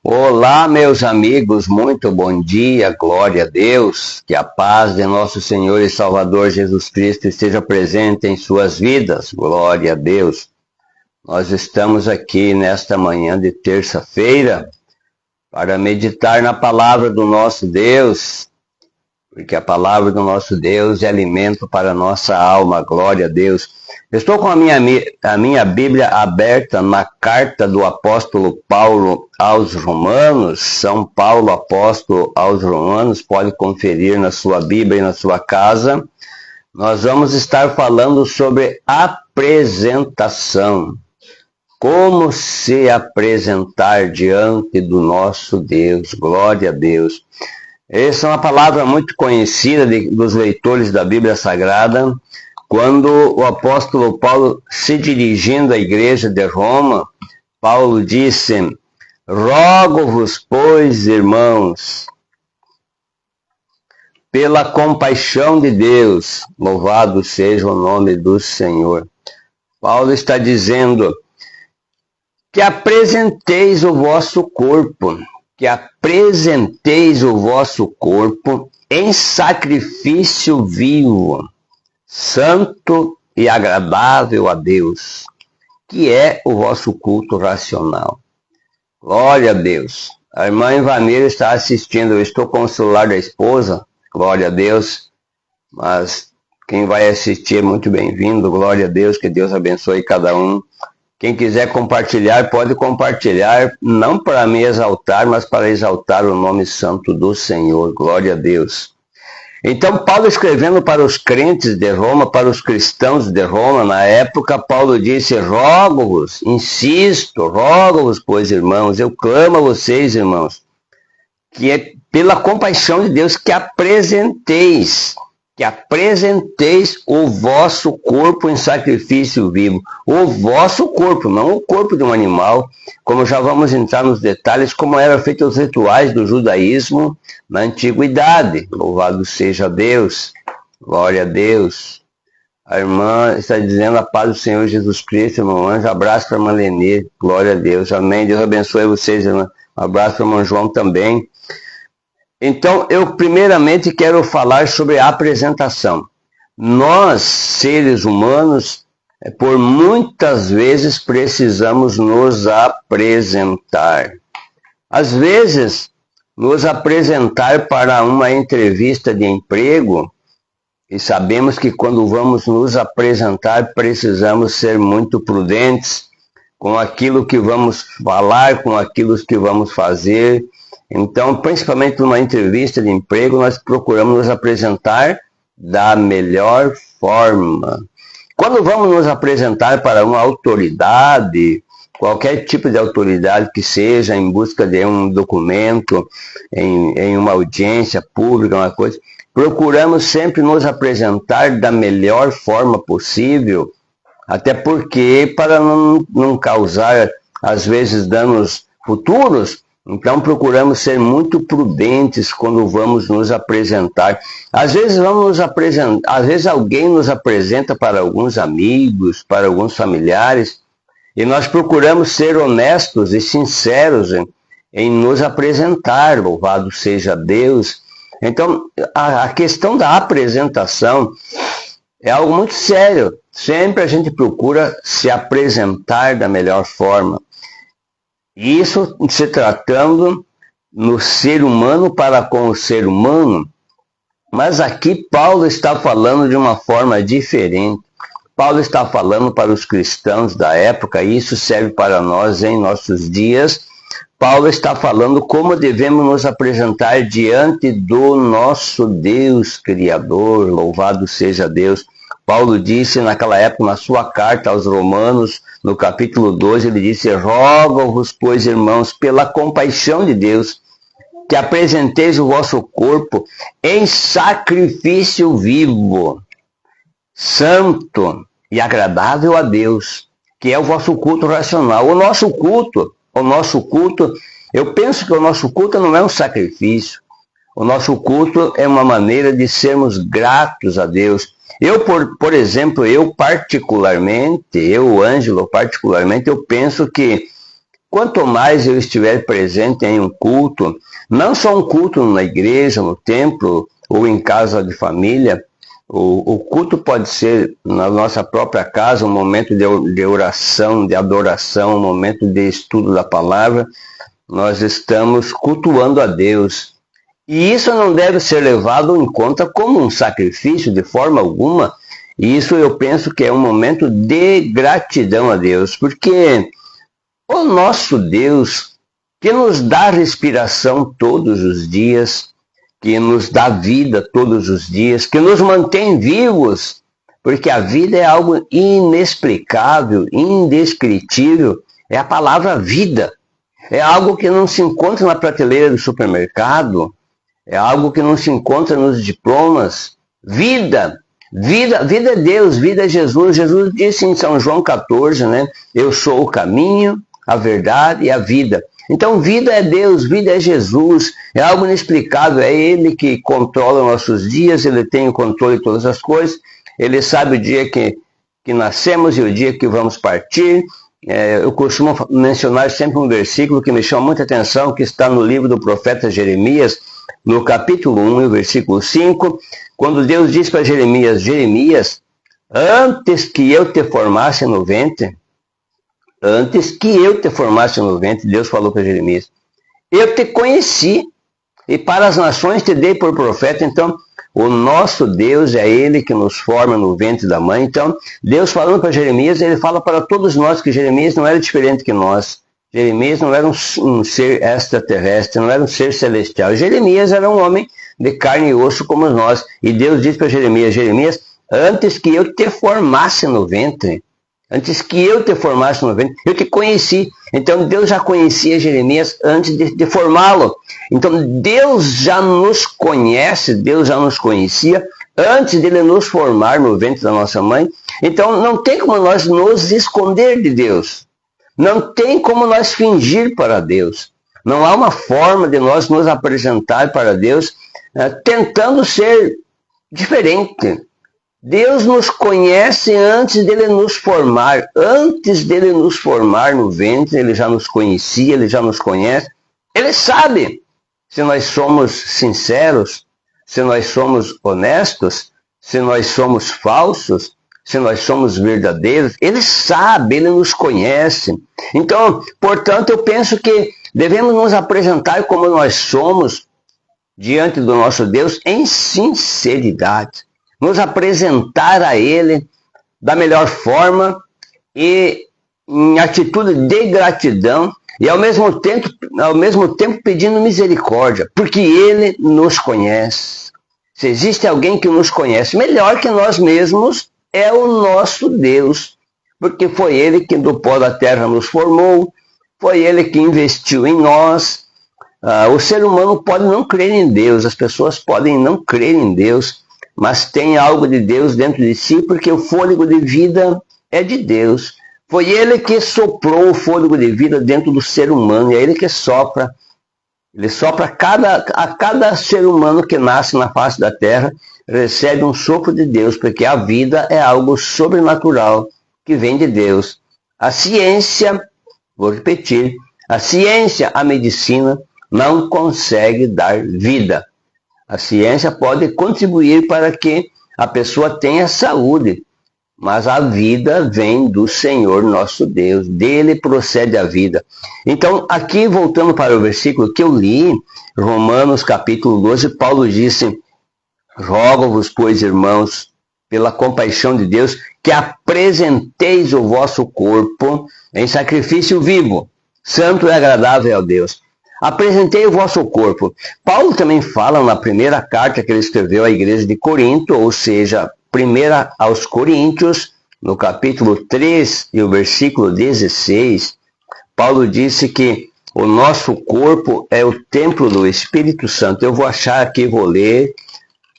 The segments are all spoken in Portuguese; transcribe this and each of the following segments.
Olá, meus amigos, muito bom dia, glória a Deus, que a paz de nosso Senhor e Salvador Jesus Cristo esteja presente em suas vidas, glória a Deus. Nós estamos aqui nesta manhã de terça-feira para meditar na palavra do nosso Deus, porque a palavra do nosso Deus é alimento para a nossa alma, glória a Deus. Estou com a minha Bíblia aberta na carta do apóstolo Paulo aos Romanos. São Paulo, apóstolo aos Romanos, pode conferir na sua Bíblia e na sua casa. Nós vamos estar falando sobre apresentação. Como se apresentar diante do nosso Deus, glória a Deus. Essa é uma palavra muito conhecida dos leitores da Bíblia Sagrada, quando o apóstolo Paulo, se dirigindo à igreja de Roma, Paulo disse: rogo-vos, pois, irmãos, pela compaixão de Deus, louvado seja o nome do Senhor. Paulo está dizendo que apresenteis o vosso corpo, em sacrifício vivo, santo e agradável a Deus, que é o vosso culto racional. Glória a Deus. A irmã Ivaneira está assistindo, eu estou com o celular da esposa, glória a Deus, mas quem vai assistir é muito bem-vindo, glória a Deus, que Deus abençoe cada um. Quem quiser compartilhar, pode compartilhar, não para me exaltar, mas para exaltar o nome santo do Senhor. Glória a Deus. Então, Paulo escrevendo para os crentes de Roma, para os cristãos de Roma, na época, Paulo disse: rogo-vos, insisto, rogo-vos, pois, irmãos, eu clamo a vocês, irmãos, que é pela compaixão de Deus que apresenteis o vosso corpo em sacrifício vivo. O vosso corpo, não o corpo de um animal, como já vamos entrar nos detalhes, como eram feitos os rituais do judaísmo na antiguidade. Louvado seja Deus, glória a Deus. A irmã está dizendo: a paz do Senhor Jesus Cristo, irmão Anjo, abraço para a irmã Lenê, glória a Deus, amém. Deus abençoe vocês, irmã. Um abraço para o irmão João também. Então, eu primeiramente quero falar sobre a apresentação. Nós, seres humanos, por muitas vezes precisamos nos apresentar. Às vezes, nos apresentar para uma entrevista de emprego, e sabemos que quando vamos nos apresentar, precisamos ser muito prudentes com aquilo que vamos falar, com aquilo que vamos fazer. Então, principalmente numa entrevista de emprego, nós procuramos nos apresentar da melhor forma. Quando vamos nos apresentar para uma autoridade, qualquer tipo de autoridade que seja, em busca de um documento, em uma audiência pública, uma coisa, procuramos sempre nos apresentar da melhor forma possível, até porque para não causar, às vezes, danos futuros. Então, procuramos ser muito prudentes quando vamos nos apresentar. Às vezes alguém nos apresenta para alguns amigos, para alguns familiares, e nós procuramos ser honestos e sinceros em nos apresentar, louvado seja Deus. Então, a questão da apresentação é algo muito sério. Sempre a gente procura se apresentar da melhor forma. Isso se tratando no ser humano para com o ser humano, mas aqui Paulo está falando de uma forma diferente. Paulo está falando para os cristãos da época, e isso serve para nós em nossos dias. Paulo está falando como devemos nos apresentar diante do nosso Deus Criador, louvado seja Deus. Paulo disse naquela época, na sua carta aos Romanos, no capítulo 12, ele disse: rogo-vos, pois, irmãos, pela compaixão de Deus, que apresenteis o vosso corpo em sacrifício vivo, santo e agradável a Deus, que é o vosso culto racional. O nosso culto, eu penso que o nosso culto não é um sacrifício. O nosso culto é uma maneira de sermos gratos a Deus. Por exemplo, Ângelo, particularmente, eu penso que quanto mais eu estiver presente em um culto, não só um culto na igreja, no templo ou em casa de família, o culto pode ser na nossa própria casa, um momento de oração, de adoração, um momento de estudo da palavra. Nós estamos cultuando a Deus. E isso não deve ser levado em conta como um sacrifício de forma alguma. E isso eu penso que é um momento de gratidão a Deus, porque o nosso Deus, que nos dá respiração todos os dias, que nos dá vida todos os dias, que nos mantém vivos, porque a vida é algo inexplicável, indescritível, é a palavra vida. É algo que não se encontra na prateleira do supermercado, é algo que não se encontra nos diplomas. Vida, vida é Deus, vida é Jesus. Jesus disse em São João 14, né? Eu sou o caminho, a verdade e a vida. Então, vida é Deus, vida é Jesus, é algo inexplicável, é Ele que controla nossos dias, Ele tem o controle de todas as coisas, Ele sabe o dia que nascemos e o dia que vamos partir. Eu costumo mencionar sempre um versículo que me chama muita atenção, que está no livro do profeta Jeremias, no capítulo 1, versículo 5, quando Deus diz para Jeremias, Jeremias, antes que eu te formasse no ventre, Deus falou para Jeremias, eu te conheci, e para as nações te dei por profeta. Então, o nosso Deus é Ele que nos forma no ventre da mãe. Então, Deus falando para Jeremias, Ele fala para todos nós que Jeremias não era diferente que nós. Jeremias não era um ser extraterrestre, não era um ser celestial. Jeremias era um homem de carne e osso como nós. E Deus disse para Jeremias, Jeremias, antes que eu te formasse no ventre, eu te conheci. Então Deus já conhecia Jeremias antes de formá-lo. Então Deus já nos conhece, Deus já nos conhecia antes dele nos formar no ventre da nossa mãe. Então não tem como nós nos esconder de Deus. Não tem como nós fingir para Deus. Não há uma forma de nós nos apresentar para Deus tentando ser diferente. Deus nos conhece antes dele nos formar. Antes dele nos formar no ventre, ele já nos conhecia, ele já nos conhece. Ele sabe se nós somos sinceros, se nós somos honestos, se nós somos falsos, se nós somos verdadeiros. Ele sabe, ele nos conhece. Então, portanto, eu penso que devemos nos apresentar como nós somos diante do nosso Deus em sinceridade. Nos apresentar a Ele da melhor forma e em atitude de gratidão e ao mesmo tempo pedindo misericórdia, porque Ele nos conhece. Se existe alguém que nos conhece melhor que nós mesmos, é o nosso Deus, porque foi Ele que do pó da terra nos formou, foi Ele que investiu em nós. O ser humano pode não crer em Deus, as pessoas podem não crer em Deus, mas tem algo de Deus dentro de si, porque o fôlego de vida é de Deus. Foi Ele que soprou o fôlego de vida dentro do ser humano, e é Ele que sopra. Ele sopra a cada ser humano que nasce na face da terra, recebe um sopro de Deus, porque a vida é algo sobrenatural que vem de Deus. A ciência, vou repetir, a medicina não consegue dar vida. A ciência pode contribuir para que a pessoa tenha saúde, mas a vida vem do Senhor nosso Deus, dele procede a vida. Então, aqui voltando para o versículo que eu li, Romanos capítulo 12, Paulo disse, rogo-vos, pois, irmãos, pela compaixão de Deus, que apresenteis o vosso corpo em sacrifício vivo, santo e agradável a Deus. Apresentei o vosso corpo. Paulo também fala na primeira carta que ele escreveu à igreja de Corinto, ou seja, primeira aos Coríntios, no capítulo 3 e o versículo 16, Paulo disse que o nosso corpo é o templo do Espírito Santo. Eu vou achar aqui, vou ler,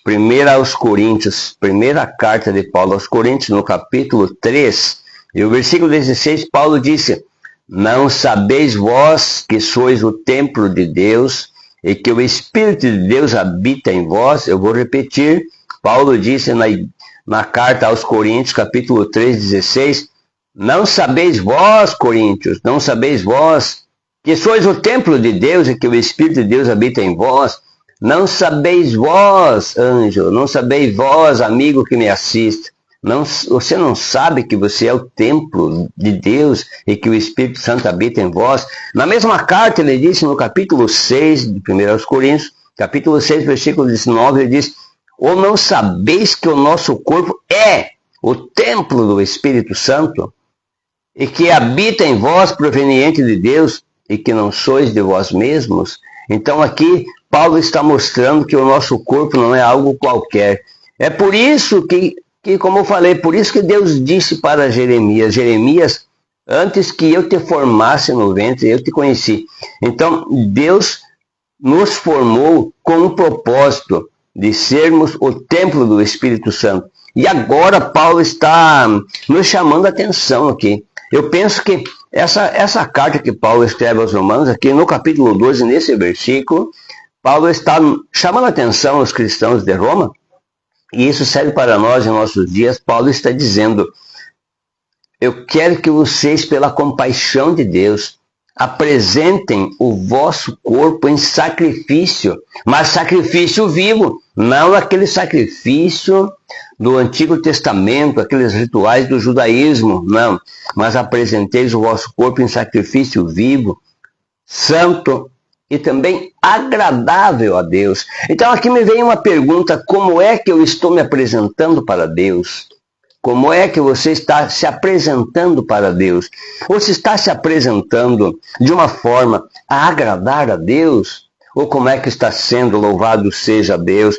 primeira aos Coríntios, primeira carta de Paulo aos Coríntios, no capítulo 3, e o versículo 16, Paulo disse, não sabeis vós que sois o templo de Deus e que o Espírito de Deus habita em vós? Eu vou repetir. Paulo disse na carta aos Coríntios, capítulo 3, 16, não sabeis vós, Coríntios, não sabeis vós que sois o templo de Deus e que o Espírito de Deus habita em vós. Não sabeis vós, anjo, não sabeis vós, amigo que me assiste. Você não sabe que você é o templo de Deus e que o Espírito Santo habita em vós? Na mesma carta ele disse no capítulo 6 de 1 Coríntios, capítulo 6, versículo 19, ele diz: ou não sabeis que o nosso corpo é o templo do Espírito Santo e que habita em vós proveniente de Deus e que não sois de vós mesmos? Então aqui Paulo está mostrando que o nosso corpo não é algo qualquer. É por isso que como eu falei, por isso que Deus disse para Jeremias: Jeremias, antes que eu te formasse no ventre, eu te conheci. Então Deus nos formou com o propósito de sermos o templo do Espírito Santo. E agora Paulo está nos chamando a atenção aqui. Eu penso que essa carta que Paulo escreve aos Romanos, aqui no capítulo 12, nesse versículo, Paulo está chamando a atenção aos cristãos de Roma, e isso serve para nós em nossos dias. Paulo está dizendo: eu quero que vocês, pela compaixão de Deus, apresentem o vosso corpo em sacrifício, mas sacrifício vivo, não aquele sacrifício do Antigo Testamento, aqueles rituais do judaísmo, não, mas apresenteis o vosso corpo em sacrifício vivo, santo e também agradável a Deus. Então aqui me vem uma pergunta: como é que eu estou me apresentando para Deus? Como é que você está se apresentando para Deus? Ou se está se apresentando de uma forma a agradar a Deus? Ou como é que está sendo? Louvado seja Deus.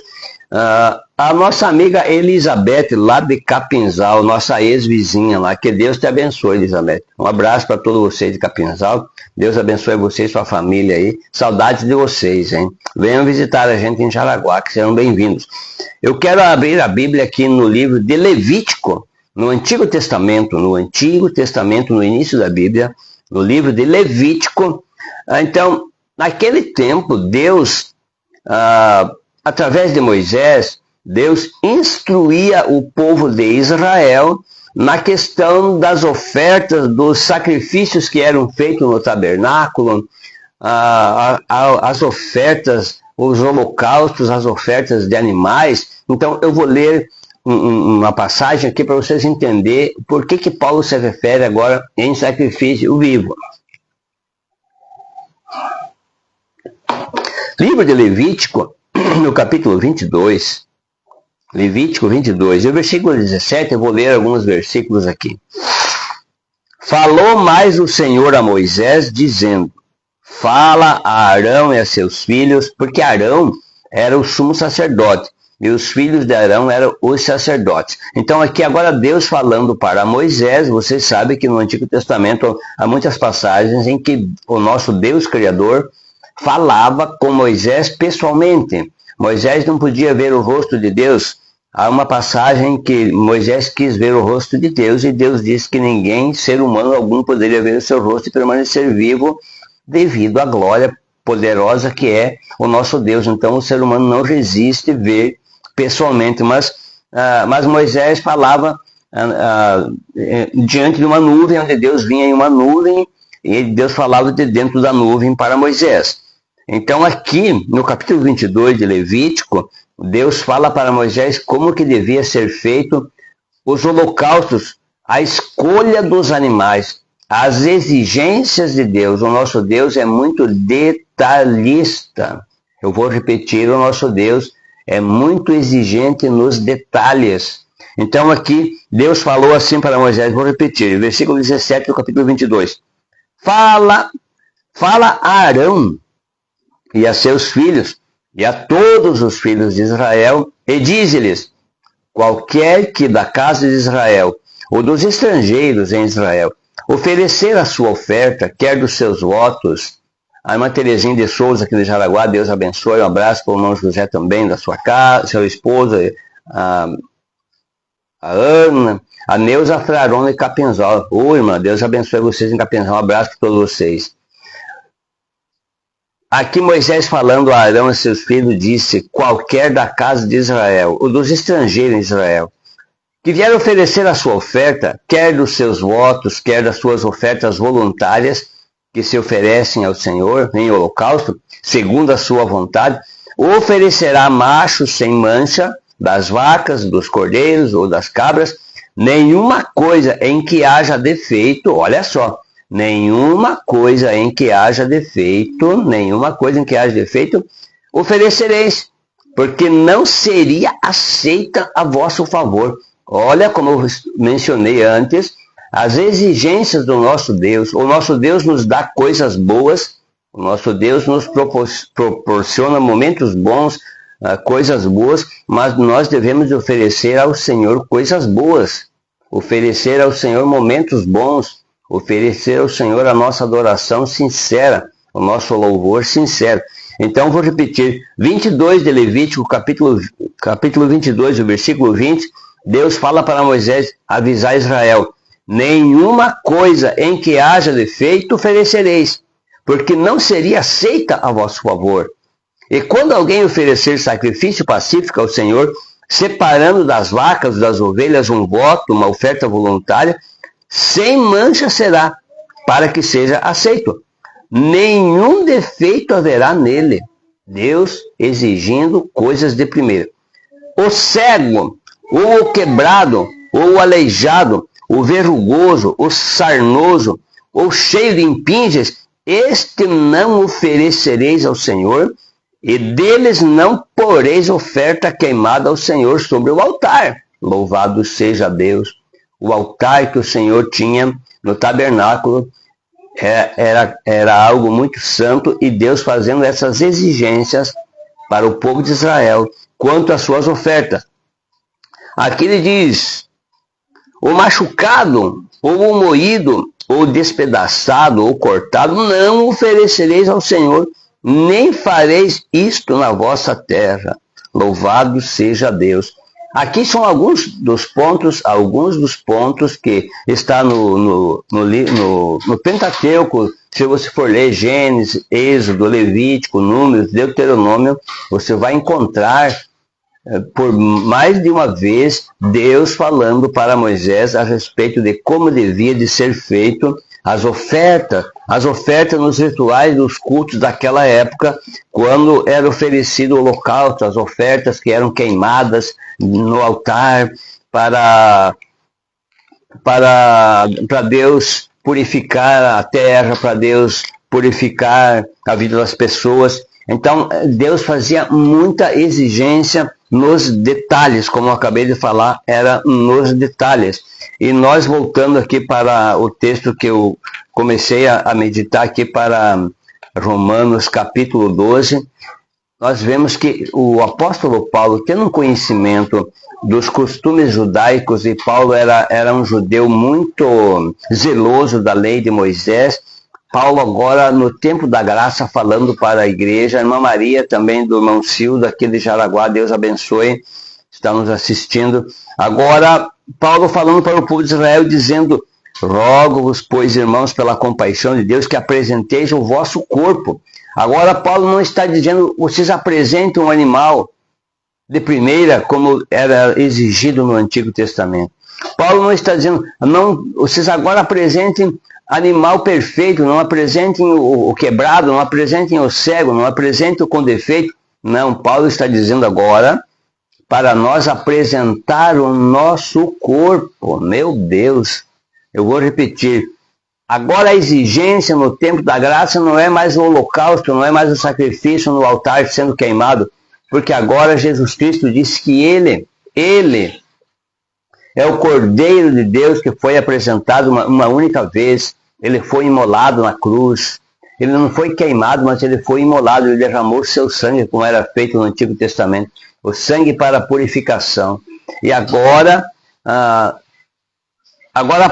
A nossa amiga Elizabeth, lá de Capinzal, nossa ex-vizinha lá, que Deus te abençoe, Elizabeth. Um abraço para todos vocês de Capinzal. Deus abençoe você e sua família aí. Saudades de vocês, hein? Venham visitar a gente em Jaraguá, que serão bem-vindos. Eu quero abrir a Bíblia aqui no livro de Levítico, no Antigo Testamento, no início da Bíblia, no livro de Levítico. Então, naquele tempo, Deus, através de Moisés, Deus instruía o povo de Israel na questão das ofertas, dos sacrifícios que eram feitos no tabernáculo, as ofertas, os holocaustos, as ofertas de animais. Então eu vou ler uma passagem aqui para vocês entenderem por que Paulo se refere agora em sacrifício vivo. Livro de Levítico, no capítulo 22, Levítico 22, e o versículo 17, eu vou ler alguns versículos aqui. Falou mais o Senhor a Moisés, dizendo: fala a Arão e a seus filhos, porque Arão era o sumo sacerdote, e os filhos de Arão eram os sacerdotes. Então aqui agora Deus falando para Moisés. Vocês sabem que no Antigo Testamento há muitas passagens em que o nosso Deus Criador falava com Moisés pessoalmente. Moisés não podia ver o rosto de Deus. Há uma passagem que Moisés quis ver o rosto de Deus e Deus disse que ninguém, ser humano algum, poderia ver o seu rosto e permanecer vivo devido à glória poderosa que é o nosso Deus. Então o ser humano não resiste ver pessoalmente, mas Moisés falava diante de uma nuvem, onde Deus vinha em uma nuvem e Deus falava de dentro da nuvem para Moisés. Então aqui no capítulo 22 de Levítico, Deus fala para Moisés como que devia ser feito os holocaustos, a escolha dos animais, as exigências de Deus. O nosso Deus é muito detalhista. Eu vou repetir, o nosso Deus é muito exigente nos detalhes. Então aqui Deus falou assim para Moisés, vou repetir, versículo 17 do capítulo 22. Fala a Arão e a seus filhos, e a todos os filhos de Israel, e dize-lhes: qualquer que da casa de Israel, ou dos estrangeiros em Israel, oferecer a sua oferta, quer dos seus votos. A irmã Terezinha de Souza, aqui de Jaraguá, Deus abençoe, um abraço para o irmão José também, da sua casa, sua esposa, a Ana, a Neuza Frarona e Capinzal. Ô irmã, Deus abençoe vocês em Capinzal, um abraço para todos vocês. Aqui Moisés falando a Arão e seus filhos disse: qualquer da casa de Israel, ou dos estrangeiros em Israel, que vier oferecer a sua oferta, quer dos seus votos, quer das suas ofertas voluntárias, que se oferecem ao Senhor em holocausto, segundo a sua vontade, oferecerá machos sem mancha das vacas, dos cordeiros ou das cabras, nenhuma coisa em que haja defeito, olha só, nenhuma coisa em que haja defeito, oferecereis, porque não seria aceita a vosso favor. Olha, como eu mencionei antes, as exigências do nosso Deus. O nosso Deus nos dá coisas boas, o nosso Deus nos proporciona momentos bons, coisas boas, mas nós devemos oferecer ao Senhor coisas boas, oferecer ao Senhor momentos bons, oferecer ao Senhor a nossa adoração sincera, o nosso louvor sincero. Então, vou repetir, 22 de Levítico, capítulo 22, o versículo 20, Deus fala para Moisés avisar Israel: nenhuma coisa em que haja defeito oferecereis, porque não seria aceita a vosso favor. E quando alguém oferecer sacrifício pacífico ao Senhor, separando das vacas, das ovelhas, um voto, uma oferta voluntária, sem mancha será, para que seja aceito. Nenhum defeito haverá nele. Deus exigindo coisas de primeira. O cego, ou o quebrado, ou o aleijado, o verrugoso, o sarnoso, ou cheio de impinges, este não oferecereis ao Senhor, e deles não poreis oferta queimada ao Senhor sobre o altar. Louvado seja Deus. O altar que o Senhor tinha no tabernáculo era algo muito santo, e Deus fazendo essas exigências para o povo de Israel quanto às suas ofertas. Aqui ele diz: o machucado, ou o moído, ou despedaçado, ou cortado, não oferecereis ao Senhor, nem fareis isto na vossa terra. Louvado seja Deus. Aqui são alguns dos pontos que está no Pentateuco. Se você for ler Gênesis, Êxodo, Levítico, Números, Deuteronômio, você vai encontrar por mais de uma vez Deus falando para Moisés a respeito de como devia de ser feito as ofertas nos rituais dos cultos daquela época, quando era oferecido o holocausto, as ofertas que eram queimadas no altar para Deus purificar a terra, para Deus purificar a vida das pessoas. Então, Deus fazia muita exigência nos detalhes, como eu acabei de falar, era nos detalhes. E nós, voltando aqui para o texto que eu comecei a meditar aqui, para Romanos capítulo 12, nós vemos que o apóstolo Paulo, tendo um conhecimento dos costumes judaicos, e Paulo era um judeu muito zeloso da lei de Moisés, Paulo agora, no tempo da graça, falando para a igreja, a irmã Maria também, do irmão Cildo, aqui de Jaraguá, Deus abençoe, está nos assistindo. Agora, Paulo falando para o povo de Israel, dizendo: rogo-vos, pois, irmãos, pela compaixão de Deus, que apresenteis o vosso corpo. Agora, Paulo não está dizendo, vocês apresentem um animal de primeira, como era exigido no Antigo Testamento. Paulo não está dizendo, não, vocês agora apresentem animal perfeito, não apresentem o quebrado, não apresentem o cego, não apresentem o com defeito. Não, Paulo está dizendo agora para nós apresentar o nosso corpo. Meu Deus, eu vou repetir. Agora a exigência no tempo da graça não é mais o holocausto, não é mais o sacrifício no altar sendo queimado, porque agora Jesus Cristo disse que Ele é o Cordeiro de Deus que foi apresentado uma única vez. Ele foi imolado na cruz. Ele não foi queimado, mas ele foi imolado. Ele derramou seu sangue, como era feito no Antigo Testamento. O sangue para a purificação. E agora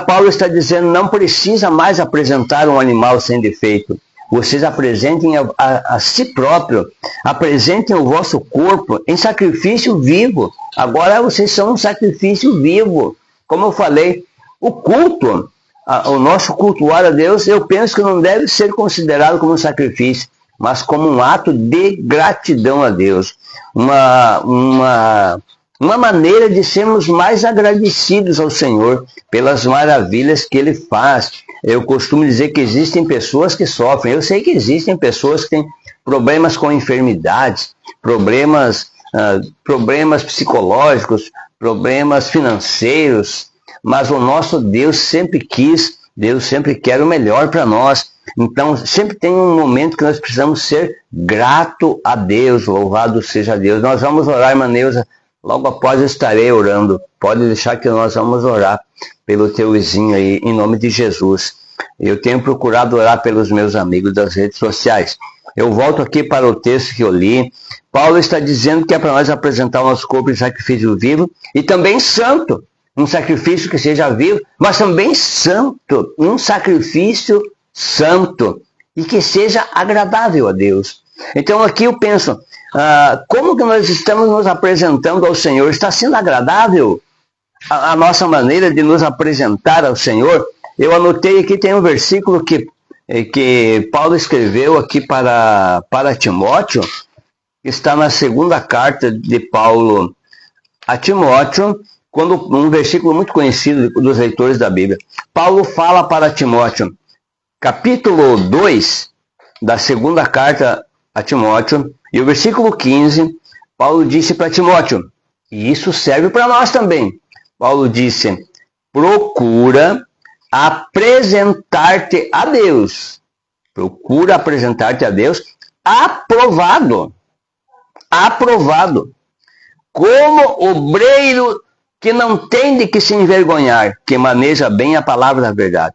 Paulo está dizendo, não precisa mais apresentar um animal sem defeito. Vocês apresentem a si próprio, apresentem o vosso corpo em sacrifício vivo. Agora vocês são um sacrifício vivo. Como eu falei, o culto, o nosso cultuar a Deus, eu penso que não deve ser considerado como um sacrifício, mas como um ato de gratidão a Deus. uma maneira de sermos mais agradecidos ao Senhor pelas maravilhas que Ele faz. Eu costumo dizer que existem pessoas que sofrem. Eu sei que existem pessoas que têm problemas com enfermidades, problemas psicológicos, problemas financeiros, mas o nosso Deus sempre quis, Deus sempre quer o melhor para nós. Então, sempre tem um momento que nós precisamos ser grato a Deus, louvado seja Deus. Nós vamos orar, irmã Neuza, logo após eu estarei orando. Pode deixar que nós vamos orar pelo teu vizinho aí, em nome de Jesus. Eu tenho procurado orar pelos meus amigos das redes sociais. Eu volto aqui para o texto que eu li. Paulo está dizendo que é para nós apresentar o nosso corpo em sacrifício vivo e também santo. Um sacrifício que seja vivo, mas também santo. Um sacrifício santo e que seja agradável a Deus. Então aqui eu penso, como que nós estamos nos apresentando ao Senhor? Está sendo agradável a nossa maneira de nos apresentar ao Senhor? Eu anotei aqui, tem um versículo que Paulo escreveu aqui para Timóteo, que está na segunda carta de Paulo a Timóteo, um versículo muito conhecido dos leitores da Bíblia. Paulo fala para Timóteo, capítulo 2 da segunda carta a Timóteo, e o versículo 15, Paulo disse para Timóteo, e isso serve para nós também. Paulo disse, procura apresentar-te a Deus. Procura apresentar-te a Deus aprovado. Aprovado. Como obreiro que não tem de que se envergonhar, que maneja bem a palavra da verdade.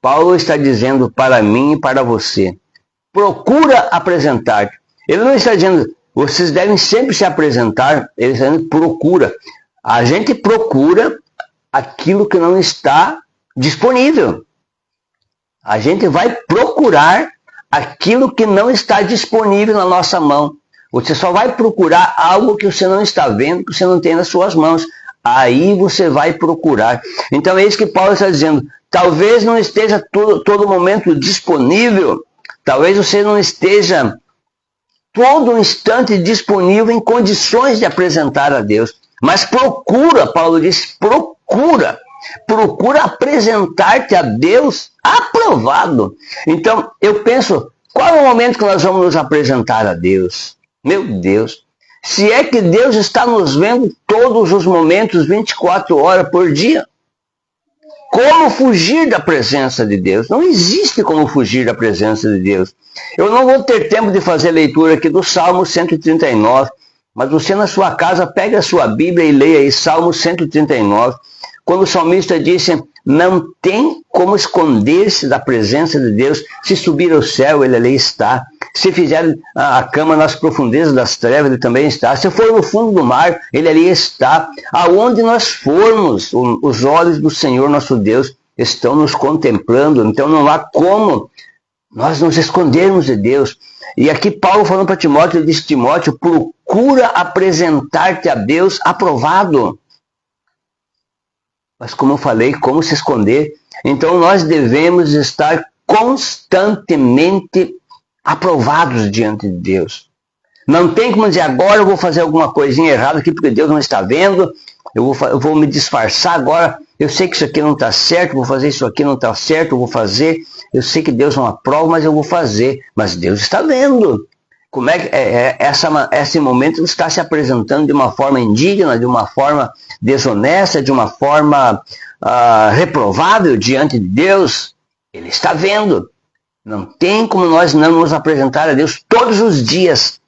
Paulo está dizendo para mim e para você, procura apresentar-te. Ele não está dizendo, vocês devem sempre se apresentar, ele está dizendo, procura. A gente procura aquilo que não está disponível. A gente vai procurar aquilo que não está disponível na nossa mão. Você só vai procurar algo que você não está vendo, que você não tem nas suas mãos. Aí você vai procurar. Então é isso que Paulo está dizendo. Talvez não esteja todo momento disponível. Talvez você não esteja todo instante disponível em condições de apresentar a Deus. Mas procura, Paulo diz, procura apresentar-te a Deus aprovado. Então, eu penso, qual é o momento que nós vamos nos apresentar a Deus? Meu Deus, se é que Deus está nos vendo todos os momentos, 24 horas por dia. Como fugir da presença de Deus? Não existe como fugir da presença de Deus. Eu não vou ter tempo de fazer leitura aqui do Salmo 139, mas você na sua casa pega a sua Bíblia e leia aí Salmo 139, quando o salmista disse, não tem como esconder-se da presença de Deus. Se subir ao céu, ele ali está. Se fizer a cama nas profundezas das trevas, ele também está. Se for no fundo do mar, ele ali está. Aonde nós formos, os olhos do Senhor nosso Deus estão nos contemplando. Então não há como nós nos escondermos de Deus. E aqui Paulo falando para Timóteo, ele disse, Timóteo, procura apresentar-te a Deus aprovado. Mas como eu falei, como se esconder? Então nós devemos estar constantemente aprovados diante de Deus. Não tem como dizer, agora eu vou fazer alguma coisinha errada aqui porque Deus não está vendo, eu vou me disfarçar agora, eu sei que isso aqui não está certo, vou fazer isso aqui não está certo, eu vou fazer, eu sei que Deus não aprova, mas eu vou fazer, mas Deus está vendo. Como é que esse momento está se apresentando de uma forma indigna, de uma forma desonesta, de uma forma reprovável diante de Deus? Ele está vendo. Não tem como nós não nos apresentar a Deus todos os dias.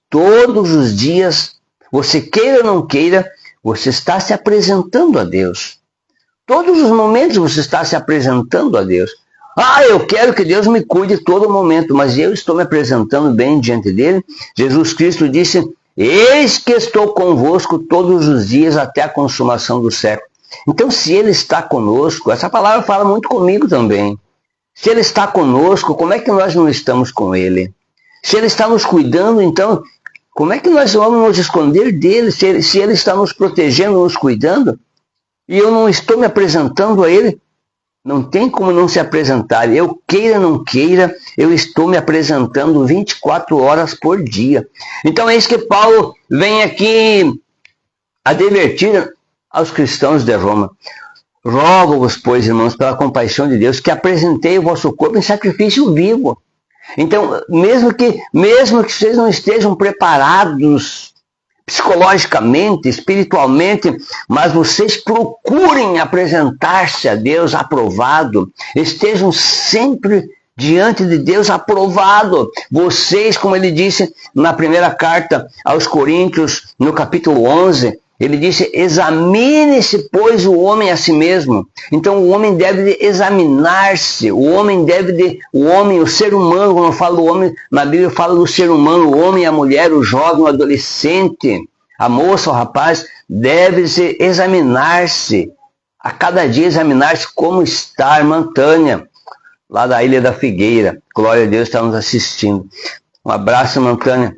Todos os dias, você queira ou não queira, você está se apresentando a Deus. Todos os momentos você está se apresentando a Deus. Eu quero que Deus me cuide todo momento, mas eu estou me apresentando bem diante dele. Jesus Cristo disse, eis que estou convosco todos os dias até a consumação do século. Então, se ele está conosco, essa palavra fala muito comigo também. Se ele está conosco, como é que nós não estamos com ele? Se ele está nos cuidando, então, como é que nós vamos nos esconder dele? Se ele está nos protegendo, nos cuidando, e eu não estou me apresentando a ele, não tem como não se apresentar. Eu queira ou não queira, eu estou me apresentando 24 horas por dia. Então é isso que Paulo vem aqui advertir aos cristãos de Roma: rogo-vos, pois, irmãos, pela compaixão de Deus, que apresentei o vosso corpo em sacrifício vivo. Então, mesmo que vocês não estejam preparados psicologicamente, espiritualmente, mas vocês procurem apresentar-se a Deus aprovado, estejam sempre diante de Deus aprovado. Vocês, como ele disse na primeira carta aos Coríntios, no capítulo 11, ele disse: examine-se, pois, o homem a si mesmo. Então o homem deve examinar-se, o ser humano, quando eu falo do homem, na Bíblia fala do ser humano, o homem, a mulher, o jovem, o adolescente, a moça, o rapaz, deve se examinar-se, a cada dia examinar-se como está a irmã Tânia, lá da Ilha da Figueira. Glória a Deus, está nos assistindo. Um abraço, irmã Tânia.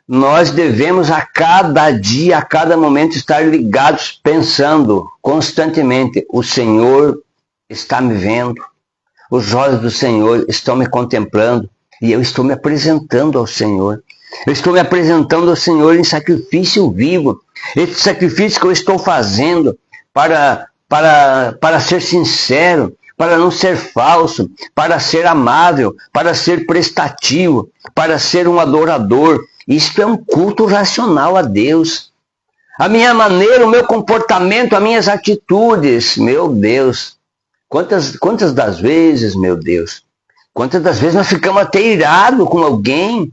Nós devemos a cada dia, a cada momento estar ligados, pensando constantemente: o Senhor está me vendo, os olhos do Senhor estão me contemplando e eu estou me apresentando ao Senhor. Eu estou me apresentando ao Senhor em sacrifício vivo. Esse sacrifício que eu estou fazendo para ser sincero, para não ser falso, para ser amável, para ser prestativo, para ser um adorador. Isto é um culto racional a Deus. A minha maneira, o meu comportamento, as minhas atitudes, meu Deus. Quantas das vezes, meu Deus, quantas das vezes nós ficamos até irados com alguém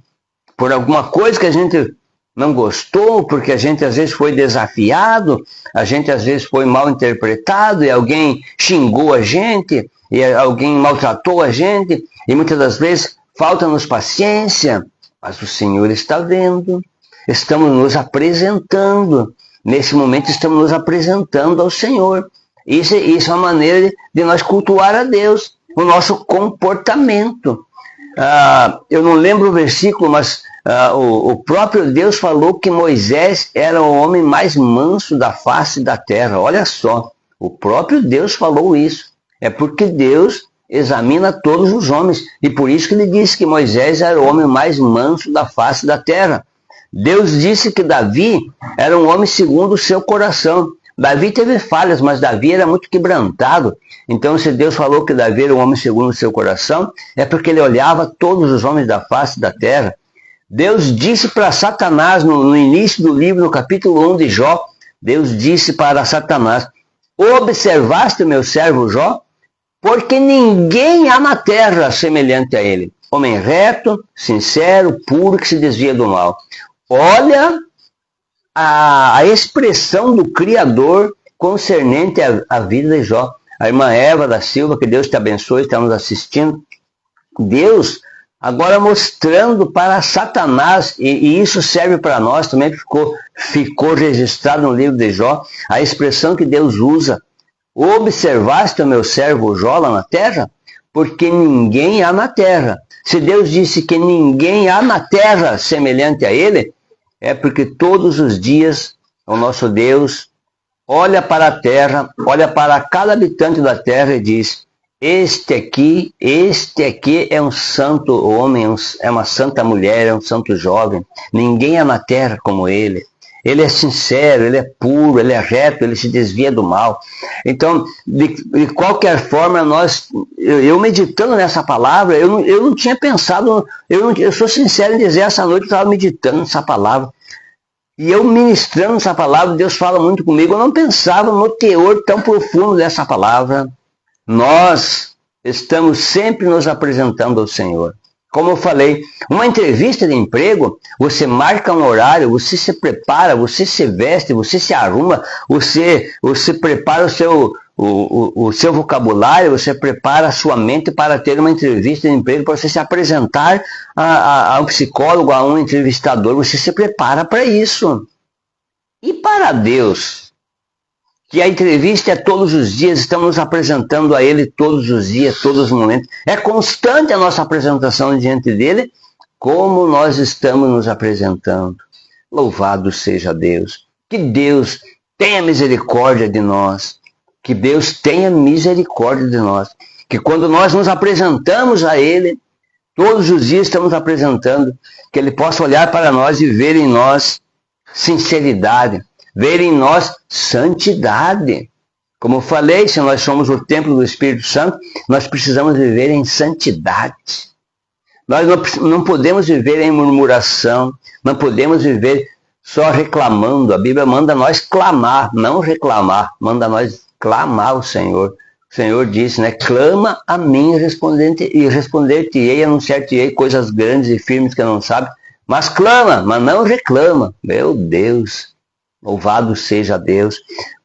por alguma coisa que a gente não gostou, porque a gente às vezes foi desafiado, a gente às vezes foi mal interpretado, e alguém xingou a gente, e alguém maltratou a gente, e muitas das vezes falta-nos paciência. Mas o Senhor está vendo, estamos nos apresentando, nesse momento estamos nos apresentando ao Senhor. Isso é uma maneira de nós cultuar a Deus, o nosso comportamento. Eu não lembro o versículo, mas o próprio Deus falou que Moisés era o homem mais manso da face da terra. Olha só, o próprio Deus falou isso. É porque Deus examina todos os homens, e por isso que ele disse que Moisés era o homem mais manso da face da terra. Deus disse que Davi era um homem segundo o seu coração. Davi teve falhas, mas Davi era muito quebrantado. Então, se Deus falou que Davi era um homem segundo o seu coração, é porque ele olhava todos os homens da face da terra. Deus disse para Satanás, no início do livro, no capítulo 1 de Jó, Deus disse para Satanás: observaste o meu servo Jó? Porque ninguém há na terra semelhante a ele. Homem reto, sincero, puro, que se desvia do mal. Olha a expressão do Criador concernente à vida de Jó. A irmã Eva da Silva, que Deus te abençoe, está nos assistindo. Deus agora mostrando para Satanás, e isso serve para nós também, ficou registrado no livro de Jó, a expressão que Deus usa: observaste o meu servo Jó lá na terra? Porque ninguém há na terra. Se Deus disse que ninguém há na terra semelhante a ele, é porque todos os dias o nosso Deus olha para a terra, olha para cada habitante da terra e diz: este aqui é um santo homem, é uma santa mulher, é um santo jovem. Ninguém há na terra como ele. Ele é sincero, ele é puro, ele é reto, ele se desvia do mal. Então, de qualquer forma, eu meditando nessa palavra, eu não tinha pensado, eu sou sincero em dizer, essa noite eu estava meditando nessa palavra. E eu ministrando essa palavra, Deus fala muito comigo, eu não pensava no teor tão profundo dessa palavra. Nós estamos sempre nos apresentando ao Senhor. Como eu falei, uma entrevista de emprego, você marca um horário, você se prepara, você se veste, você se arruma, você prepara o seu vocabulário, você prepara a sua mente para ter uma entrevista de emprego, para você se apresentar a um psicólogo, a um entrevistador, você se prepara para isso. E para Deus, que a entrevista é todos os dias, estamos nos apresentando a Ele todos os dias, todos os momentos. É constante a nossa apresentação diante dEle, como nós estamos nos apresentando. Louvado seja Deus. Que Deus tenha misericórdia de nós. Que Deus tenha misericórdia de nós. Que quando nós nos apresentamos a Ele, todos os dias estamos apresentando, que Ele possa olhar para nós e ver em nós sinceridade, ver em nós santidade. Como eu falei, se nós somos o templo do Espírito Santo, nós precisamos viver em santidade. Nós não podemos viver em murmuração, não podemos viver só reclamando. A Bíblia manda nós clamar, não reclamar, manda nós clamar ao Senhor. O Senhor disse, né? Clama a mim e responder-te-ei, anunciar-te-ei coisas grandes e firmes que eu não sabe. Mas clama, mas não reclama. Meu Deus, louvado seja Deus.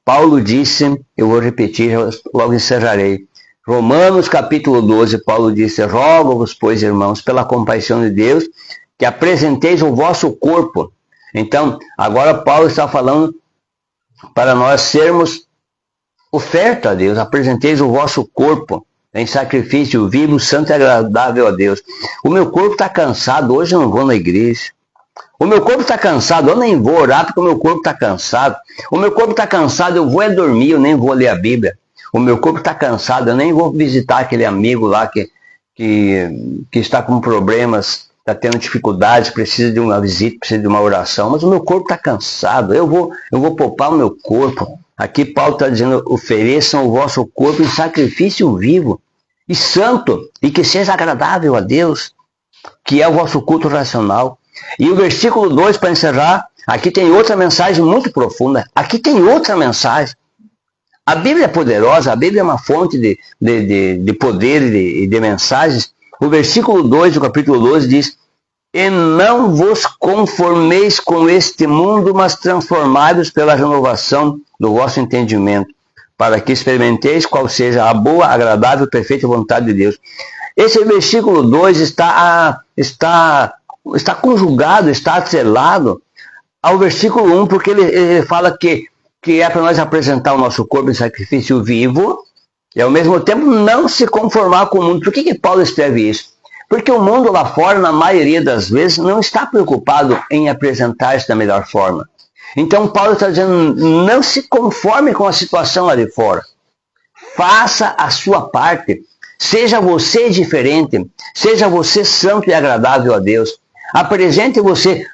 Paulo disse, eu vou repetir, logo encerrarei. Romanos capítulo 12, Paulo disse, rogo-vos, pois, irmãos, pela compaixão de Deus, que apresenteis o vosso corpo. Então, agora Paulo está falando para nós sermos oferta a Deus. Apresenteis o vosso corpo em sacrifício vivo, santo e agradável a Deus. O meu corpo está cansado, hoje eu não vou na igreja. O meu corpo está cansado, eu nem vou orar porque o meu corpo está cansado. O meu corpo está cansado, eu vou é dormir, eu nem vou ler a Bíblia. O meu corpo está cansado, eu nem vou visitar aquele amigo lá que está com problemas, está tendo dificuldades, precisa de uma visita, precisa de uma oração. Mas o meu corpo está cansado, eu vou poupar o meu corpo. Aqui Paulo está dizendo, ofereçam o vosso corpo em sacrifício vivo e santo, e que seja agradável a Deus, que é o vosso culto racional. E o versículo 2, para encerrar, aqui tem outra mensagem muito profunda. Aqui tem outra mensagem. A Bíblia é poderosa, a Bíblia é uma fonte de poder e de mensagens. O versículo 2 do capítulo 12 diz, e não vos conformeis com este mundo, mas transformai-vos pela renovação do vosso entendimento, para que experimenteis qual seja a boa, agradável e perfeita vontade de Deus. Esse versículo 2 está conjugado, está atrelado ao versículo 1, porque ele fala que é para nós apresentar o nosso corpo em sacrifício vivo e ao mesmo tempo não se conformar com o mundo. Por que Paulo escreve isso? Porque o mundo lá fora, na maioria das vezes, não está preocupado em apresentar-se da melhor forma. Então Paulo está dizendo, não se conforme com a situação lá de fora. Faça a sua parte. Seja você diferente. Seja você santo e agradável a Deus. Apresente você,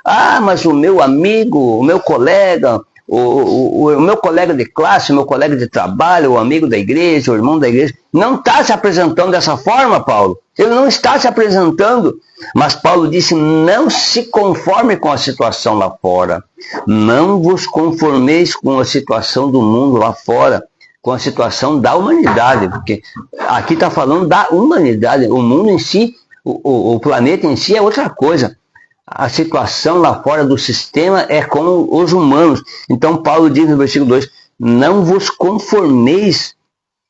mas o meu amigo, o meu colega, o meu colega de classe, o meu colega de trabalho, o amigo da igreja, o irmão da igreja, não está se apresentando dessa forma, Paulo. Ele não está se apresentando. Mas Paulo disse, não se conforme com a situação lá fora. Não vos conformeis com a situação do mundo lá fora, com a situação da humanidade, porque aqui está falando da humanidade. O mundo em si, o planeta em si é outra coisa. A situação lá fora do sistema é com os humanos. Então Paulo diz no versículo 2, não vos conformeis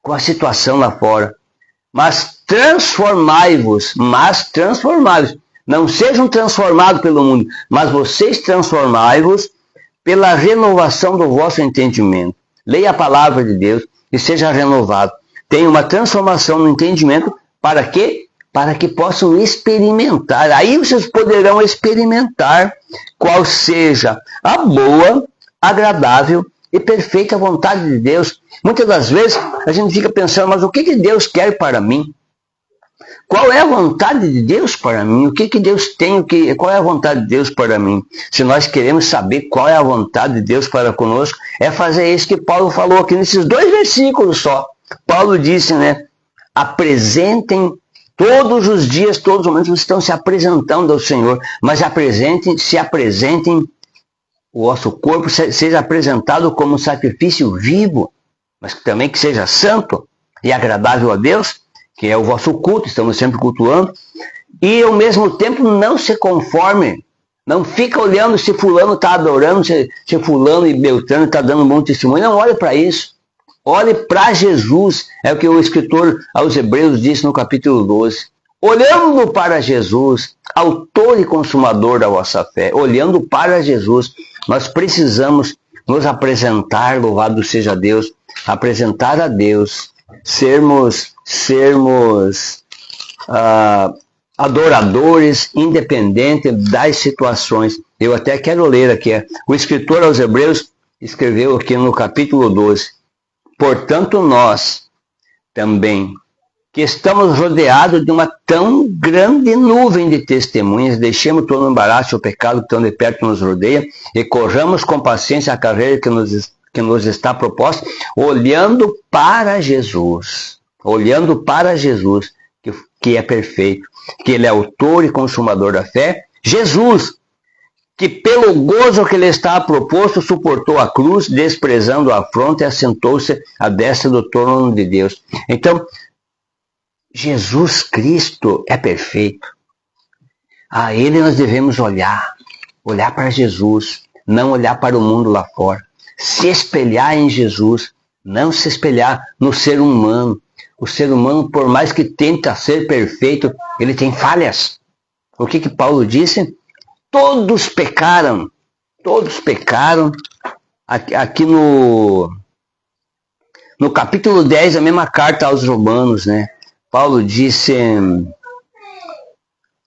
com a situação lá fora, mas transformai-vos, não sejam transformados pelo mundo, mas vocês transformai-vos pela renovação do vosso entendimento. Leia a palavra de Deus e seja renovado. Tenha uma transformação no entendimento, para quê? Para que possam experimentar. Aí vocês poderão experimentar qual seja a boa, agradável e perfeita vontade de Deus. Muitas das vezes a gente fica pensando, mas o que Deus quer para mim? Qual é a vontade de Deus para mim? O que Deus tem? Qual é a vontade de Deus para mim? Se nós queremos saber qual é a vontade de Deus para conosco, é fazer isso que Paulo falou aqui nesses 2 versículos só. Paulo disse, né? Apresentem todos os dias, todos os momentos, vocês estão se apresentando ao Senhor, mas se apresentem, o vosso corpo seja apresentado como sacrifício vivo, mas também que seja santo e agradável a Deus, que é o vosso culto, estamos sempre cultuando, e ao mesmo tempo não se conforme, não fica olhando se fulano está adorando, se fulano e Beltrano está dando um bom testemunho, não olhe para isso. Olhe para Jesus, é o que o escritor aos Hebreus disse no capítulo 12. Olhando para Jesus, autor e consumador da vossa fé, olhando para Jesus, nós precisamos nos apresentar, louvado seja Deus, apresentar a Deus, sermos adoradores, independentes das situações. Eu até quero ler aqui, o escritor aos Hebreus escreveu aqui no capítulo 12, portanto nós também, que estamos rodeados de uma tão grande nuvem de testemunhas, deixemos todo o embaraço e o pecado que tão de perto nos rodeia e corramos com paciência a carreira que nos está proposta, olhando para Jesus, que é perfeito, que Ele é autor e consumador da fé, Jesus, que pelo gozo que Ele está proposto, suportou a cruz, desprezando a afronta e assentou-se à destra do trono de Deus. Então, Jesus Cristo é perfeito. A Ele nós devemos olhar para Jesus, não olhar para o mundo lá fora. Se espelhar em Jesus, não se espelhar no ser humano. O ser humano, por mais que tente ser perfeito, ele tem falhas. O que Paulo disse? Todos pecaram. Aqui no capítulo 10, a mesma carta aos Romanos, né? Paulo disse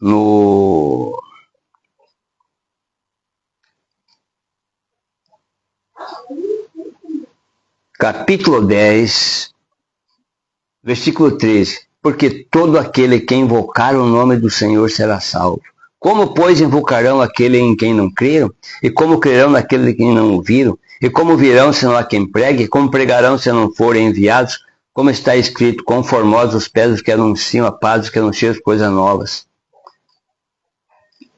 no capítulo 10, versículo 13, porque todo aquele que invocar o nome do Senhor será salvo. Como, pois, invocarão aquele em quem não creram? E como crerão naquele em quem não ouviram? E como virão se não há quem pregue? E como pregarão se não forem enviados? Como está escrito, conformosos os pés dos que anunciam a paz, dos que anunciam as coisas novas.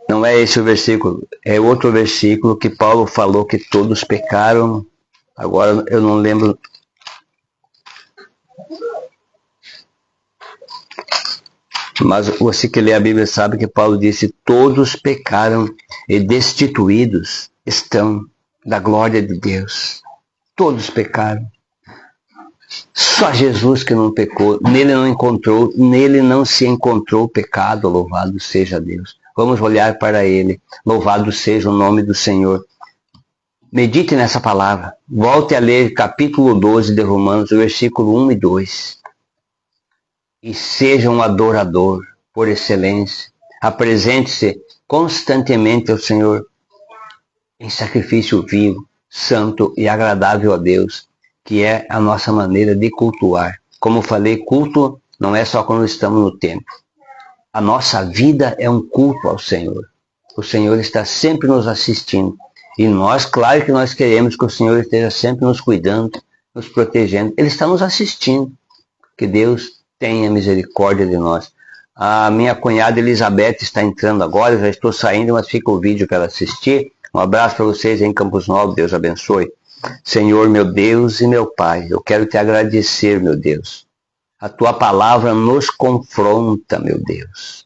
Não é esse o versículo, é outro versículo que Paulo falou que todos pecaram. Agora eu não lembro. Mas você que lê a Bíblia sabe que Paulo disse, todos pecaram e destituídos estão da glória de Deus. Todos pecaram. Só Jesus que não pecou, nele não se encontrou pecado, louvado seja Deus. Vamos olhar para Ele, louvado seja o nome do Senhor. Medite nessa palavra, volte a ler capítulo 12 de Romanos, versículo 1 e 2. E seja um adorador por excelência, apresente-se constantemente ao Senhor em sacrifício vivo, santo e agradável a Deus, que é a nossa maneira de cultuar. Como eu falei, culto não é só quando estamos no templo. A nossa vida é um culto ao Senhor. O Senhor está sempre nos assistindo. E nós, claro que nós queremos que o Senhor esteja sempre nos cuidando, nos protegendo. Ele está nos assistindo. Que Deus tenha misericórdia de nós. A minha cunhada Elizabeth está entrando agora, eu já estou saindo, mas fica o vídeo para ela assistir. Um abraço para vocês em Campos Novos, Deus abençoe. Senhor, meu Deus e meu Pai, eu quero te agradecer, meu Deus. A tua palavra nos confronta, meu Deus.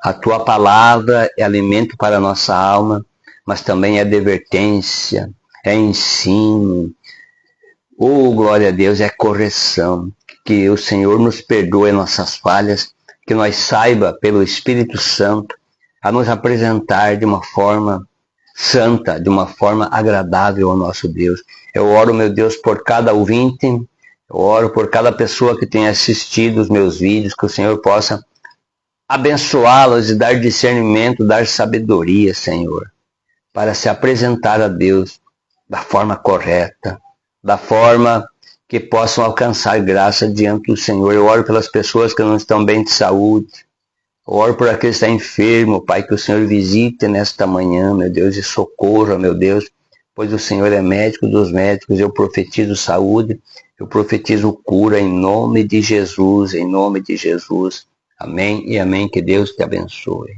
A tua palavra é alimento para a nossa alma, mas também é advertência, é ensino. Oh, glória a Deus, é correção. Que o Senhor nos perdoe nossas falhas, que nós saiba, pelo Espírito Santo, a nos apresentar de uma forma santa, de uma forma agradável ao nosso Deus. Eu oro, meu Deus, por cada ouvinte, eu oro por cada pessoa que tem assistido os meus vídeos, que o Senhor possa abençoá-los e dar discernimento, dar sabedoria, Senhor, para se apresentar a Deus da forma correta, da forma que possam alcançar graça diante do Senhor. Eu oro pelas pessoas que não estão bem de saúde, eu oro por aquele que está enfermo, Pai, que o Senhor visite nesta manhã, meu Deus, e socorra, meu Deus, pois o Senhor é médico dos médicos. Eu profetizo saúde, eu profetizo cura em nome de Jesus, em nome de Jesus. Amém e amém. Que Deus te abençoe.